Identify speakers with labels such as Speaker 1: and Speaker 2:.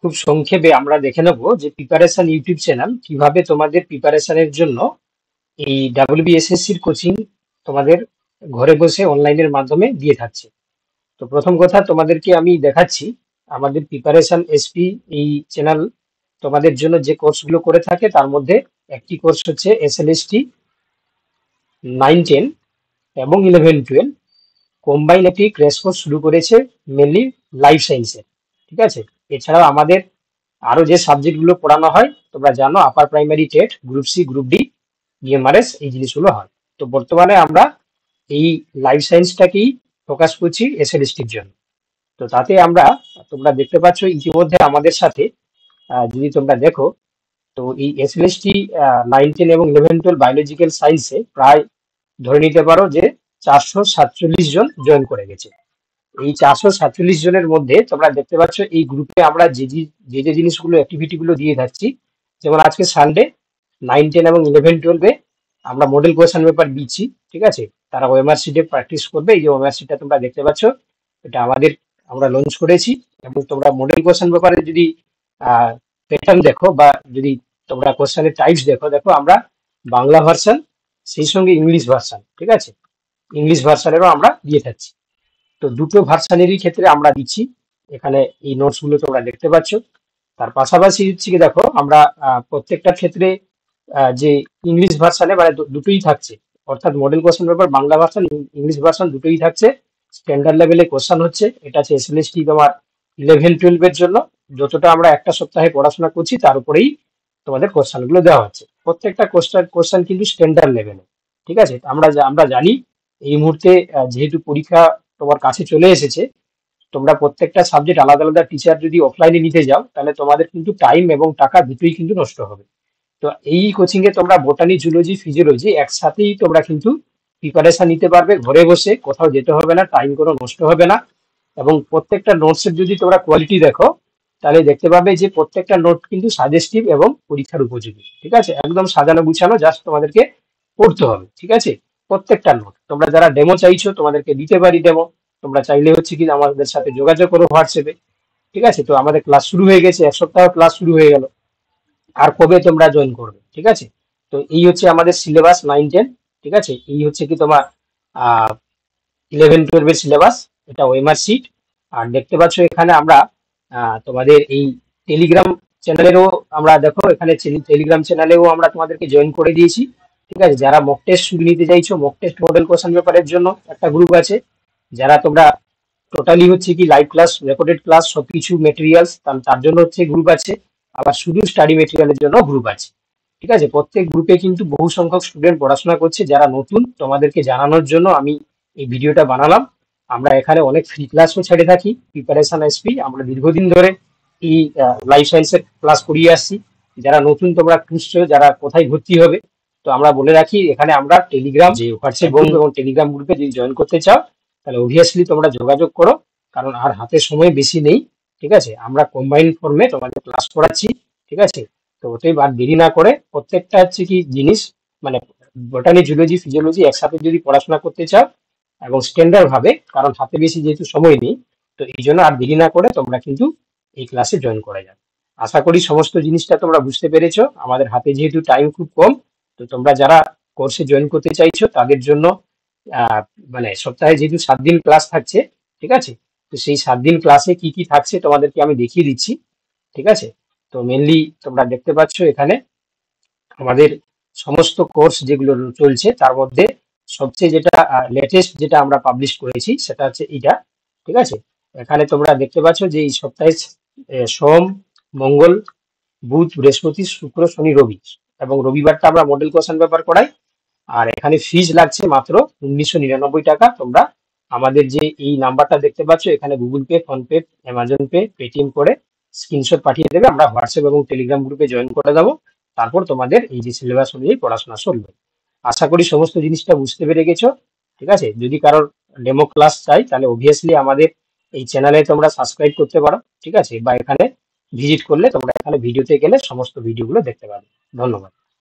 Speaker 1: খুব সংক্ষেপে আমরা দেখে নেব যে প্রিপারেশন ইউটিউব চ্যানেল কিভাবে তোমাদের প্রিপারেশনের জন্য এই ডাব্লিউবিএসএসসির কোচিং তোমাদের ঘরে বসে অনলাইনের মাধ্যমে দিয়ে থাকছে। তো প্রথম কথা তোমাদেরকে আমি দেখাচ্ছি আমাদের প্রিপারেশন এসপি এই চ্যানেল তোমাদের জন্য যে কোর্সগুলো করে থাকে তার মধ্যে একটি কোর্স হচ্ছে এসএলএসটি 9-10 এবং 11-12 কম্বাইন একটি ক্র্যাশ কোর্স শুরু করেছে মেনলি লাইফ সায়েন্সের। ঠিক আছে, এছাড়াও আমাদের আরো যে সাবজেক্টগুলো পড়ানো হয় তোমরা জানো, upper primary TET, group C, group D, EMRS, এই জিনিসগুলো হয়। তো বর্তমানে আমরা এই লাইফ সায়েন্সটাকেই ফোকাস করছি এসএলএসটির জন্য। তো তাতে আমরা, তোমরা দেখতে পাচ্ছ ইতিমধ্যে আমাদের সাথে, যদি তোমরা দেখো, তো এই এসএলএসটি 9-10 এবং 11-12 বায়োলজিক্যাল সায়েন্সে প্রায় ধরে নিতে পারো যে 447 জন জয়েন করে গেছে। এই 447 জনের মধ্যে তোমরা দেখতে পাচ্ছ এই গ্রুপে আমরা যে জিনিসগুলো অ্যাক্টিভিটি গুলো দিয়ে যাচ্ছি, যেমন আজকে সানডে 9-10 এবং 11-12-এ আমরা মডেল কোয়েশ্চেন পেপার দিচ্ছি। ঠিক আছে, তারা ওএমআর শিটে প্র্যাকটিস করবে। এই যে ওএমআর শিটটা তোমরা দেখতে পাচ্ছ, এটা আমরা লঞ্চ করেছি। এবং তোমরা মডেল কোয়েশ্চেন পেপারে যদি প্যাটার্ন দেখো বা যদি তোমরা কোয়েশ্চেনের টাইপস দেখো, দেখো আমরা বাংলা ভার্সন সেই সঙ্গে ইংলিশ ভার্সন, ঠিক আছে, ইংলিশ ভার্সনেরও আমরা দিয়ে থাকছি। তো দুটো ভার্সানেরই ক্ষেত্রে আমরা দিচ্ছি। এখানে এই নোটস গুলো তোমরা দেখতে পাচ্ছ। তার পাশাপাশি হচ্ছে কি, দেখো আমরা প্রত্যেকটা ক্ষেত্রে যে ইংলিশ ভার্সানে মানে দুটোই থাকছে, অর্থাৎ model question paper Bangla version, English version দুটোই থাকছে। স্ট্যান্ডার্ড লেভেলে কোশ্চেন হচ্ছে, এটা হচ্ছে এসএলএসটি তোমার 11-12 এর জন্য। যতটা আমরা একটা সপ্তাহে পড়াশোনা করছি তার উপরেই তোমাদের কোশ্চেন গুলো দেওয়া হচ্ছে। প্রত্যেকটা কোশ্চেন কিন্তু স্ট্যান্ডার্ড লেভেলে। ঠিক আছে, আমরা জানি এই মুহূর্তে যেহেতু পরীক্ষা তোমার কাছে চলে এসেছে, তোমরা প্রত্যেকটা সাবজেক্ট আলাদা আলাদা টিচার যদি অফলাইনে নিতে যাও, তাহলে তোমাদের কিন্তু টাইম এবং টাকা দুটোই কিন্তু নষ্ট হবে। তো এই কোচিং এ তোমরা বোটানি, জুলজি, ফিজিওলজি একসাথেই তোমরা কিন্তু প্রিপারেশন নিতে পারবে ঘরে বসে, কোথাও যেতে হবে না, টাইম কোনো নষ্ট হবে না। এবং প্রত্যেকটা নোটসের যদি তোমরা কোয়ালিটি দেখো, তাহলে দেখতে পাবে যে প্রত্যেকটা নোট কিন্তু সাজেস্টিভ এবং পরীক্ষার উপযোগী। ঠিক আছে, একদম সাজানো গুছানো, জাস্ট তোমাদেরকে পড়তে হবে। ঠিক আছে, প্রত্যেকটা নোট তোমরা যারা ডেমো চাইছো তোমাদেরকে দিতে পারি ডেমো। তোমরা চাইলে হচ্ছে কি আমাদের সাথে যোগাযোগ করো হোয়াটসঅ্যাপে। ঠিক আছে, তো আমাদের ক্লাস শুরু হয়ে গেছে, এক সপ্তাহ ক্লাস শুরু হয়ে গেল। আর কবে তোমরা জয়েন করবে? ঠিক আছে, তো এই হচ্ছে আমাদের সিলেবাস 9-10। ঠিক আছে, এই হচ্ছে কি তোমার 11-12 এর সিলেবাস, এটা ওএমআর শিট। আর দেখতে পাচ্ছ এখানে আমরা তোমাদের এই টেলিগ্রাম চ্যানেলেরও আমরা, দেখো এখানে টেলিগ্রাম চ্যানেলেও আমরা তোমাদেরকে জয়েন করে দিয়েছি। ঠিক আছে, যারা মক টেস্ট শুরু নিতে চাইছো, মক টেস্ট মডেল কোশ্চেন পেপারের জন্য একটা গ্রুপ আছে। যারা তোমরা টোটালি হচ্ছে কি লাইভ ক্লাস, রেকর্ডেড ক্লাস সবকিছু মেটেরিয়ালস, তার জন্য হচ্ছে গ্রুপ আছে। আবার শুধু স্টাডি মেটেরিয়ালের জন্য গ্রুপ আছে। ঠিক আছে, প্রত্যেক গ্রুপে কিন্তু বহু সংখ্যক স্টুডেন্ট পড়াশোনা করছে। যারা নতুন, তোমাদেরকে জানানোর জন্য আমি এই ভিডিওটা বানালাম। আমরা এখানে অনেক ফ্রি ক্লাসও ছেড়ে থাকি। প্রিপারেশন এসপি আমরা দীর্ঘদিন ধরে এই লাইফ সায়েন্সের ক্লাস করিয়ে আসছি। যারা নতুন তোমরা খুঁজছো যারা কোথায় ভর্তি হবে, তো আমরা বলে রাখি এখানে আমরা টেলিগ্রাম যে হোয়াটসঅ্যাপ গ্রুপ এবং টেলিগ্রাম গ্রুপে যদি জয়েন করতে চাও, তাহলে অবভিয়াসলি তোমরা যোগাযোগ করো, কারণ আর হাতে সময় বেশি নেই। ঠিক আছে, আমরা কম্বাইন ফর্মে তোমাদের ক্লাস করাচ্ছি। ঠিক আছে, তো ওটাই আর দেরি না করে প্রত্যেকটা হচ্ছে কি জিনিস, মানে বোটানি, জুলজি, ফিজিওলজি একসাথে যদি পড়াশোনা করতে চাও এবং স্ট্যান্ডার্ড ভাবে, কারণ হাতে বেশি যেহেতু সময় নেই, তো এই জন্য আর দেরি না করে তোমরা কিন্তু এই ক্লাসে জয়েন করে যাও। আশা করি সমস্ত জিনিসটা তোমরা বুঝতে পেরেছো। আমাদের হাতে যেহেতু টাইম খুব কম, তো তোমরা যারা কোর্সে জয়েন করতে চাইছো তাদের জন্য আহ, মানে সপ্তাহে যেহেতু 7 দিন ক্লাস থাকছে, ঠিক আছে, তো সেই 7 দিন ক্লাসে কি কি থাকছে তোমাদেরকে আমি দেখিয়ে দিচ্ছি। ঠিক আছে, তো মেনলি তোমরা দেখতে পাচ্ছ এখানে আমাদের সমস্ত কোর্স যেগুলো চলছে তার মধ্যে সবচেয়ে যেটা লেটেস্ট যেটা আমরা পাবলিশ করেছি সেটা হচ্ছে এটা। ঠিক আছে, এখানে তোমরা দেখতে পাচ্ছ যে এই সপ্তাহে সোম, মঙ্গল, বুধ, বৃহস্পতি, শুক্র, শনি, রবি এবং রবিবারটা আমরা মডেল কোশ্চেন পেপার করাই। আর এখানে ফিজ লাগছে মাত্র 1999 টাকা। তোমরা আমাদের যে এই নাম্বারটা দেখতে পাচ্ছ এখানে Google pay, PhonePe, Amazon pay, Paytm করে স্ক্রিনশট পাঠিয়ে দেবে, আমরা হোয়াটসঅ্যাপ এবং টেলিগ্রাম গ্রুপে জয়েন করে দেবো। তারপর তোমাদের এই যে সিলেবাস অনুযায়ী পড়াশোনা চলবে। আশা করি সমস্ত জিনিসটা বুঝতে পেরে গেছো। ঠিক আছে, যদি কারোর ডেমো ক্লাস চাই তাহলে অবভিয়াসলি আমাদের এই চ্যানেলে তোমরা সাবস্ক্রাইব করতে পারো। ঠিক আছে, বা এখানে ভিজিট করলে তোমরা এখানে ভিডিওতে গেলে সমস্ত ভিডিওগুলো দেখতে পাবে। ধন্যবাদ।